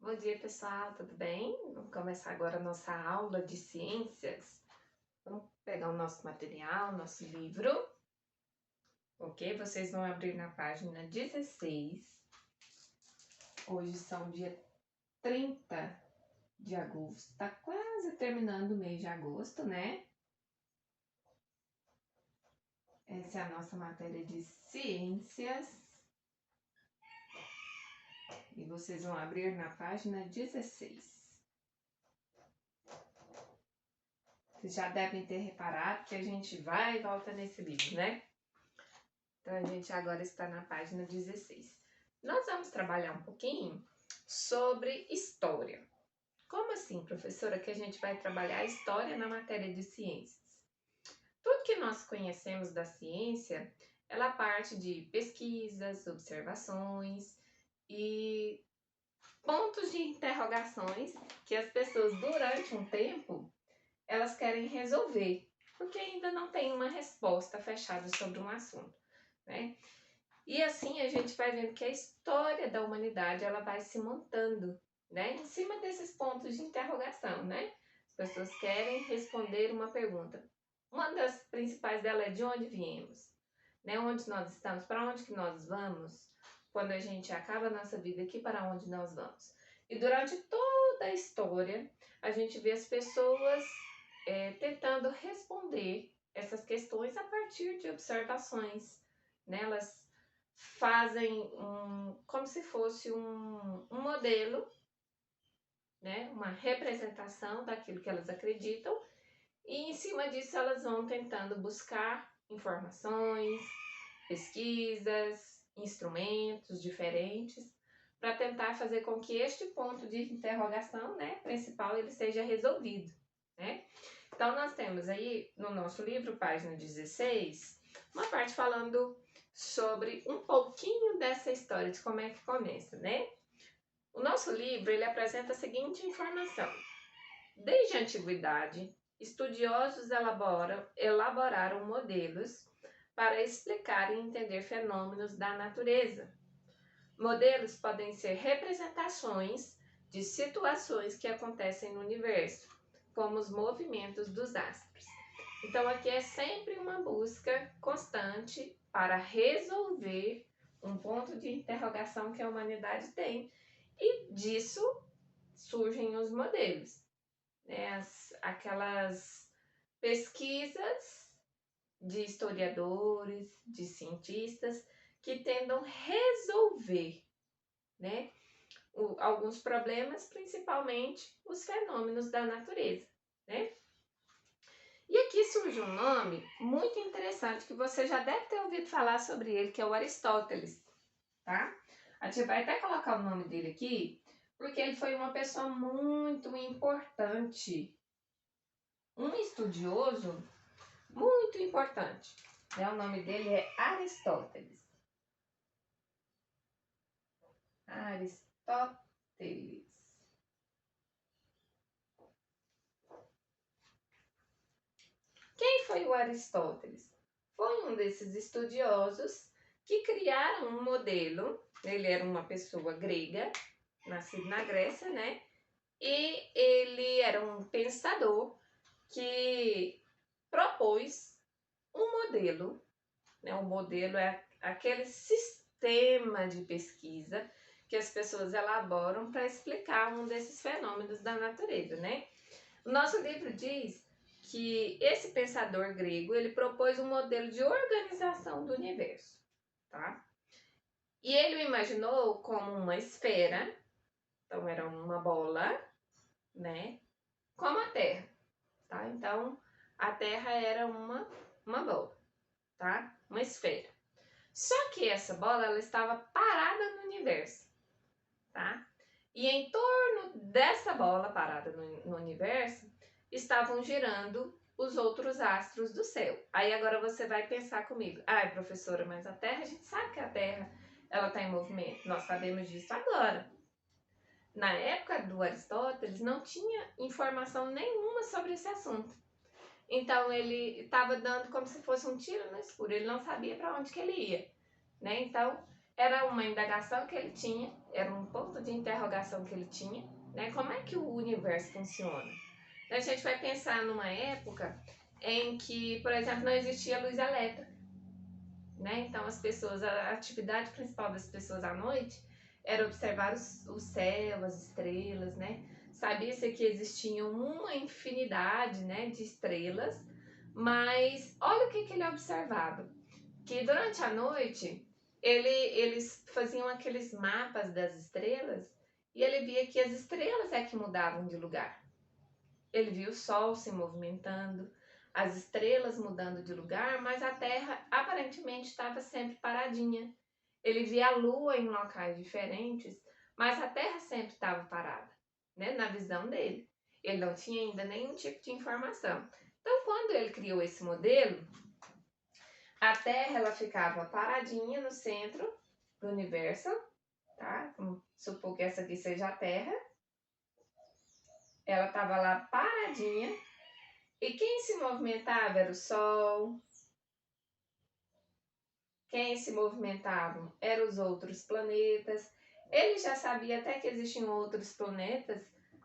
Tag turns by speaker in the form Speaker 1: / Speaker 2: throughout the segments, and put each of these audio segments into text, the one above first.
Speaker 1: Bom dia, pessoal, tudo bem? Vamos começar agora a nossa aula de ciências. Vamos pegar o nosso material, nosso livro, ok? Vocês vão abrir na página 16. Hoje são dia 30 de agosto, está quase terminando o mês de agosto, né? Essa é a nossa matéria de ciências. E vocês vão abrir na página 16. Vocês já devem ter reparado que a gente vai e volta nesse livro, né? Então, a gente agora está na página 16. Nós vamos trabalhar um pouquinho sobre história. Como assim, professora, que a gente vai trabalhar história na matéria de ciências? Tudo que nós conhecemos da ciência, ela parte de pesquisas, observações e pontos de interrogações que as pessoas, durante um tempo, elas querem resolver, porque ainda não tem uma resposta fechada sobre um assunto, né? E assim a gente vai vendo que a história da humanidade ela vai se montando, né? Em cima desses pontos de interrogação, né? As pessoas querem responder uma pergunta. Uma das principais dela é de onde viemos, né? Onde nós estamos, para onde que nós vamos? Quando a gente acaba a nossa vida aqui, para onde nós vamos? E durante toda a história, a gente vê as pessoas tentando responder essas questões a partir de observações, né? Elas fazem como se fosse um modelo, né? Uma representação daquilo que elas acreditam, e em cima disso elas vão tentando buscar informações, pesquisas, instrumentos diferentes, para tentar fazer com que este ponto de interrogação, né, principal, ele seja resolvido, né? Então, nós temos aí no nosso livro, página 16, uma parte falando sobre um pouquinho dessa história, de como é que começa, né? O nosso livro, ele apresenta a seguinte informação. Desde a antiguidade, estudiosos elaboraram modelos para explicar e entender fenômenos da natureza. Modelos podem ser representações de situações que acontecem no universo, como os movimentos dos astros. Então, aqui é sempre uma busca constante para resolver um ponto de interrogação que a humanidade tem, e disso surgem os modelos, né? Aquelas pesquisas de historiadores, de cientistas, que tentam resolver, né, alguns problemas, principalmente os fenômenos da natureza, né? E aqui surge um nome muito interessante que você já deve ter ouvido falar sobre ele, que é o Aristóteles, tá? A gente vai até colocar o nome dele aqui, porque ele foi uma pessoa muito importante, um estudioso muito importante, né? O nome dele é Aristóteles. Aristóteles. Quem foi o Aristóteles? Foi um desses estudiosos que criaram um modelo. Ele era uma pessoa grega, nascido na Grécia, né? E ele era um pensador que propôs um modelo, né? O modelo é aquele sistema de pesquisa que as pessoas elaboram para explicar um desses fenômenos da natureza, né? O nosso livro diz que esse pensador grego, ele propôs um modelo de organização do universo, tá? E ele o imaginou como uma esfera, então era uma bola, né? Como a Terra, tá? Então, a Terra era uma bola, tá? Uma esfera. Só que essa bola, ela estava parada no universo, tá? E em torno dessa bola parada no universo, estavam girando os outros astros do céu. Aí agora você vai pensar comigo, ai professora, mas a Terra, a gente sabe que a Terra ela está em movimento, nós sabemos disso agora. Na época do Aristóteles não tinha informação nenhuma sobre esse assunto. Então ele estava dando como se fosse um tiro no escuro, ele não sabia para onde que ele ia, né? Então era uma indagação que ele tinha, era um ponto de interrogação que ele tinha, né? Como é que o universo funciona? A gente vai pensar numa época em que, por exemplo, não existia luz elétrica, né? Então as pessoas, a atividade principal das pessoas à noite era observar o céu, as estrelas, né? Sabia-se que existiam uma infinidade, né, de estrelas, mas olha o que ele observava, que durante a noite eles faziam aqueles mapas das estrelas e ele via que as estrelas é que mudavam de lugar. Ele viu o Sol se movimentando, as estrelas mudando de lugar, mas a Terra aparentemente estava sempre paradinha. Ele via a Lua em locais diferentes, mas a Terra sempre estava parada, né? Na visão dele. Ele não tinha ainda nenhum tipo de informação. Então, quando ele criou esse modelo, a Terra ela ficava paradinha no centro do universo, tá? Vamos supor que essa aqui seja a Terra. Ela estava lá paradinha. E quem se movimentava era o Sol. Quem se movimentava eram os outros planetas. Ele já sabia até que existiam outros planetas,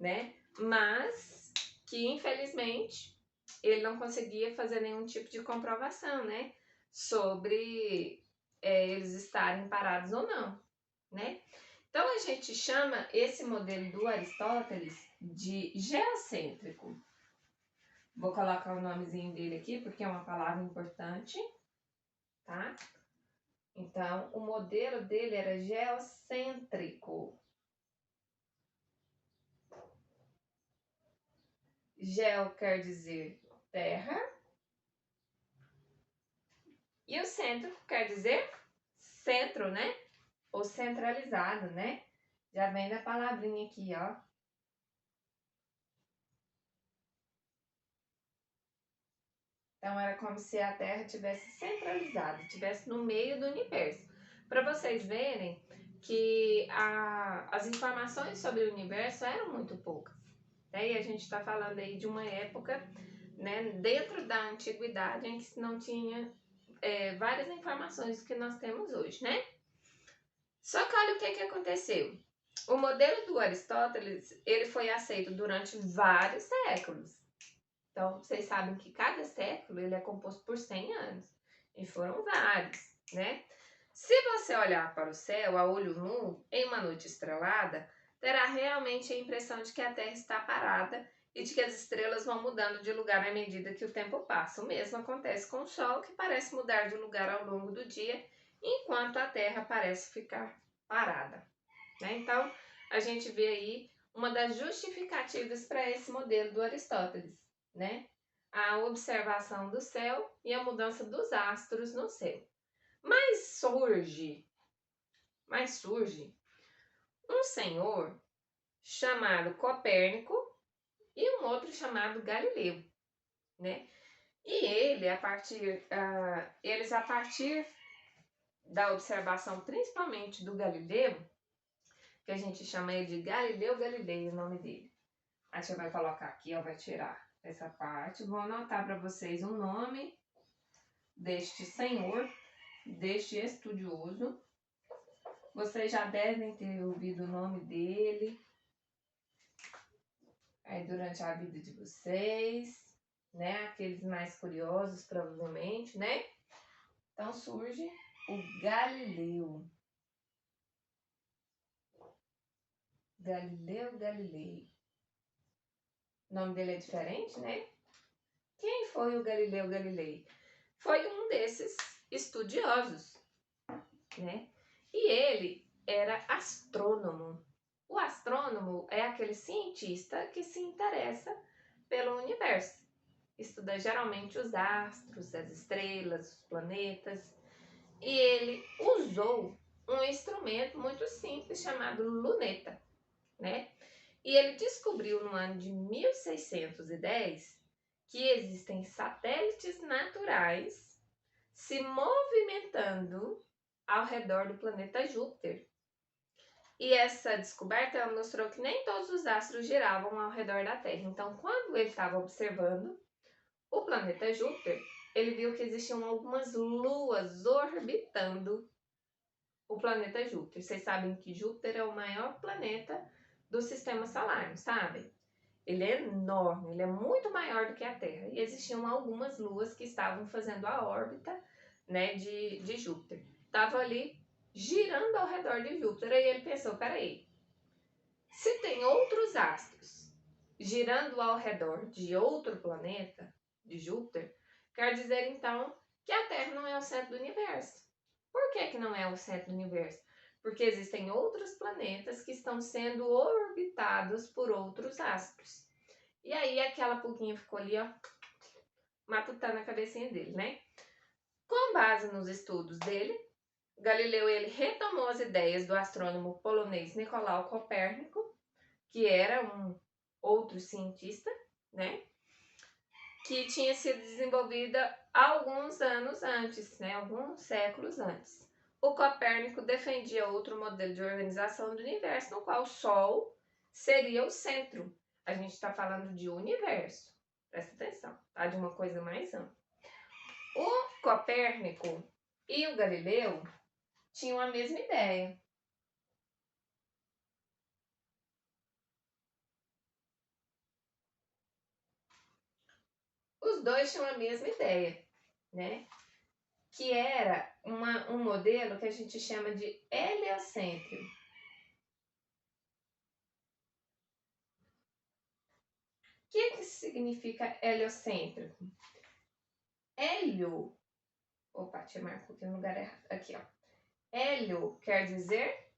Speaker 1: né? Mas que infelizmente ele não conseguia fazer nenhum tipo de comprovação, né? Sobre eles estarem parados ou não, né? Então a gente chama esse modelo do Aristóteles de geocêntrico. Vou colocar o nomezinho dele aqui porque é uma palavra importante, tá? Então, o modelo dele era geocêntrico. Geo quer dizer terra. E o centro quer dizer centro, né? Ou centralizado, né? Já vem da palavrinha aqui, ó. Então, era como se a Terra tivesse centralizada, tivesse no meio do universo. Para vocês verem que as informações sobre o universo eram muito poucas. Né? E a gente está falando aí de uma época, né, dentro da antiguidade em que não tinha várias informações que nós temos hoje, né? Só que olha o que aconteceu. O modelo do Aristóteles, ele foi aceito durante vários séculos. Então, vocês sabem que cada século ele é composto por 100 anos. E foram vários, né? Se você olhar para o céu a olho nu, em uma noite estrelada, terá realmente a impressão de que a Terra está parada e de que as estrelas vão mudando de lugar à medida que o tempo passa. O mesmo acontece com o Sol, que parece mudar de lugar ao longo do dia, enquanto a Terra parece ficar parada, né? Então, a gente vê aí uma das justificativas para esse modelo do Aristóteles, né? A observação do céu e a mudança dos astros no céu. Mas surge um senhor chamado Copérnico e um outro chamado Galileu, né? E eles a partir da observação, principalmente do Galileu, que a gente chama ele de Galileu Galilei, o nome dele. A gente vai colocar aqui, ó, vai tirar essa parte. Vou anotar para vocês o nome deste senhor, deste estudioso. Vocês já devem ter ouvido o nome dele aí durante a vida de vocês, né? Aqueles mais curiosos, provavelmente, né? Então surge o Galileu. Galileu Galilei. O nome dele é diferente, né? Quem foi o Galileu Galilei? Foi um desses estudiosos, né? E ele era astrônomo. O astrônomo é aquele cientista que se interessa pelo universo. Estuda geralmente os astros, as estrelas, os planetas. E ele usou um instrumento muito simples chamado luneta, né? E ele descobriu no ano de 1610 que existem satélites naturais se movimentando ao redor do planeta Júpiter. E essa descoberta mostrou que nem todos os astros giravam ao redor da Terra. Então, quando ele estava observando o planeta Júpiter, ele viu que existiam algumas luas orbitando o planeta Júpiter. Vocês sabem que Júpiter é o maior planeta do sistema solar, não sabem? Ele é enorme, ele é muito maior do que a Terra. E existiam algumas luas que estavam fazendo a órbita, né, de Júpiter. Estavam ali girando ao redor de Júpiter. Aí ele pensou, peraí, se tem outros astros girando ao redor de outro planeta, de Júpiter, quer dizer então que a Terra não é o centro do universo. Por que não é o centro do universo? Porque existem outros planetas que estão sendo orbitados por outros astros. E aí aquela pulguinha ficou ali, ó, matutando a cabecinha dele, né? Com base nos estudos dele, Galileu ele retomou as ideias do astrônomo polonês Nicolau Copérnico, que era um outro cientista, né? Que tinha sido desenvolvida alguns anos antes, né? Alguns séculos antes. O Copérnico defendia outro modelo de organização do universo, no qual o Sol seria o centro. A gente está falando de universo. Presta atenção, tá? De uma coisa mais ampla. O Copérnico e o Galileu tinham a mesma ideia. Os dois tinham a mesma ideia, né? Que era um modelo que a gente chama de heliocêntrico. O que significa heliocêntrico? Hélio, opa, tinha marcado aqui no lugar errado, aqui ó. Hélio quer dizer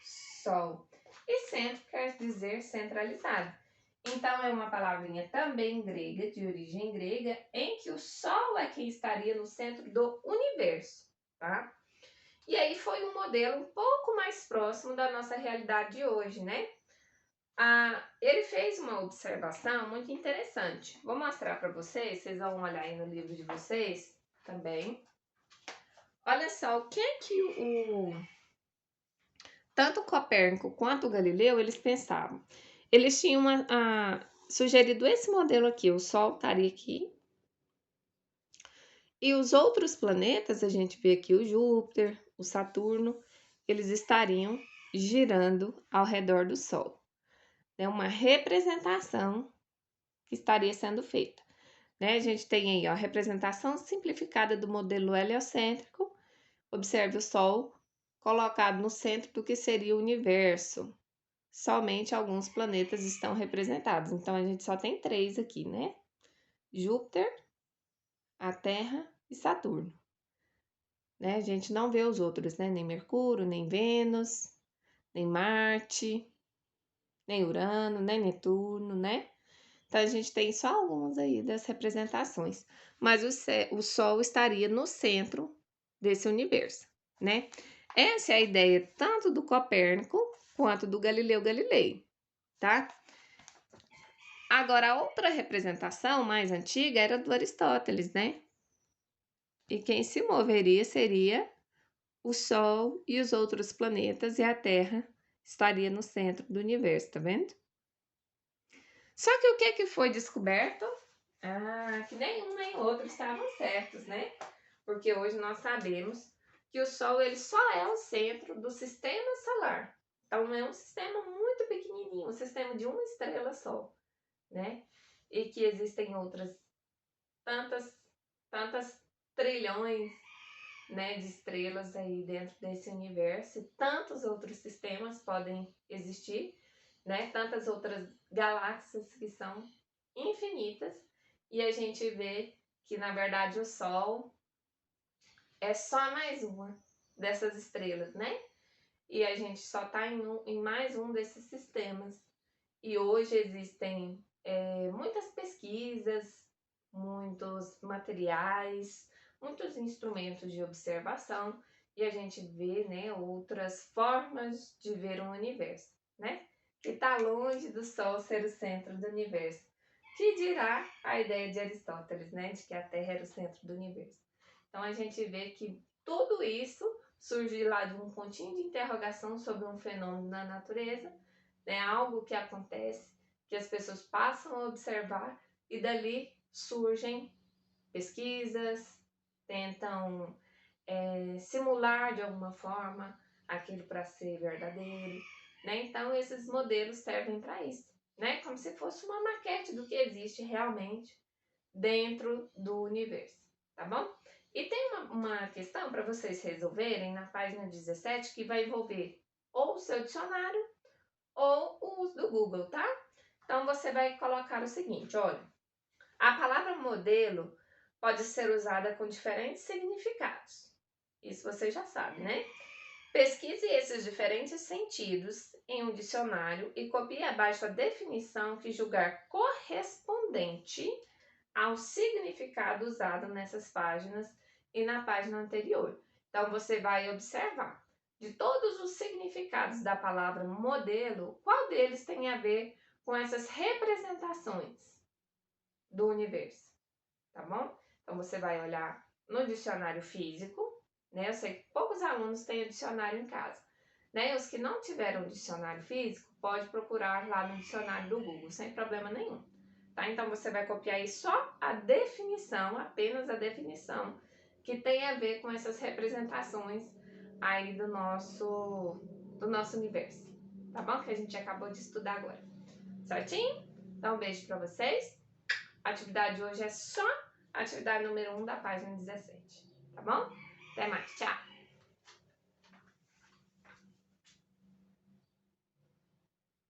Speaker 1: Sol e centro quer dizer centralizado. Então é uma palavrinha também grega, de origem grega, em que o Sol é quem estaria no centro do universo, tá? E aí foi um modelo um pouco mais próximo da nossa realidade de hoje, né? Ele fez uma observação muito interessante. Vou mostrar para vocês, vocês vão olhar aí no livro de vocês também. Olha só, o que é que tanto o Copérnico quanto o Galileu, eles pensavam. Eles tinham sugerido esse modelo aqui, o Sol estaria aqui. E os outros planetas, a gente vê aqui o Júpiter, o Saturno, eles estariam girando ao redor do Sol. É uma representação que estaria sendo feita. Né? A gente tem aí ó, a representação simplificada do modelo heliocêntrico. Observe o Sol colocado no centro do que seria o universo. Somente alguns planetas estão representados. Então, a gente só tem 3 aqui, né? Júpiter, a Terra e Saturno. Né? A gente não vê os outros, né? Nem Mercúrio, nem Vênus, nem Marte, nem Urano, nem Netuno, né? Então, a gente tem só alguns aí das representações. Mas o Sol estaria no centro desse universo, né? Essa é a ideia tanto do Copérnico quanto do Galileu Galilei, tá? Agora, a outra representação mais antiga era do Aristóteles, né? E quem se moveria seria o Sol e os outros planetas, e a Terra estaria no centro do universo, tá vendo? Só que o que foi descoberto? Que nenhum nem outro estavam certos, né? Porque hoje nós sabemos que o Sol ele só é o centro do sistema solar. Então é um sistema muito pequenininho, um sistema de uma estrela só, né? E que existem outras tantas trilhões, né, de estrelas aí dentro desse universo, e tantos outros sistemas podem existir, né? Tantas outras galáxias que são infinitas, e a gente vê que na verdade o Sol é só mais uma dessas estrelas, né? E a gente só está em mais um desses sistemas. E hoje existem muitas pesquisas, muitos materiais, muitos instrumentos de observação, e a gente vê, né, outras formas de ver o universo, né? Que está longe do Sol ser o centro do universo. Que dirá a ideia de Aristóteles, né, de que a Terra era o centro do universo. Então a gente vê que tudo isso surge lá de um pontinho de interrogação sobre um fenômeno na natureza, né, algo que acontece, que as pessoas passam a observar e dali surgem pesquisas, tentam simular de alguma forma aquilo para ser verdadeiro, né? Então esses modelos servem para isso, né? Como se fosse uma maquete do que existe realmente dentro do universo, tá bom? E tem uma questão para vocês resolverem na página 17 que vai envolver ou o seu dicionário ou o uso do Google, tá? Então você vai colocar o seguinte, olha, a palavra modelo pode ser usada com diferentes significados. Isso você já sabe, né? Pesquise esses diferentes sentidos em um dicionário e copie abaixo a definição que julgar correspondente ao significado usado nessas páginas e na página anterior. Então você vai observar de todos os significados da palavra modelo, qual deles tem a ver com essas representações do universo, tá bom? Então você vai olhar no dicionário físico, né? Eu sei que poucos alunos têm o dicionário em casa, né? Os que não tiveram dicionário físico, pode procurar lá no dicionário do Google, sem problema nenhum. Tá? Então você vai copiar aí só a definição, apenas a definição, que tem a ver com essas representações aí do nosso universo, tá bom? Que a gente acabou de estudar agora, certinho? Então um beijo pra vocês. A atividade de hoje é só a atividade número 1 da página 17, tá bom? Até mais, tchau!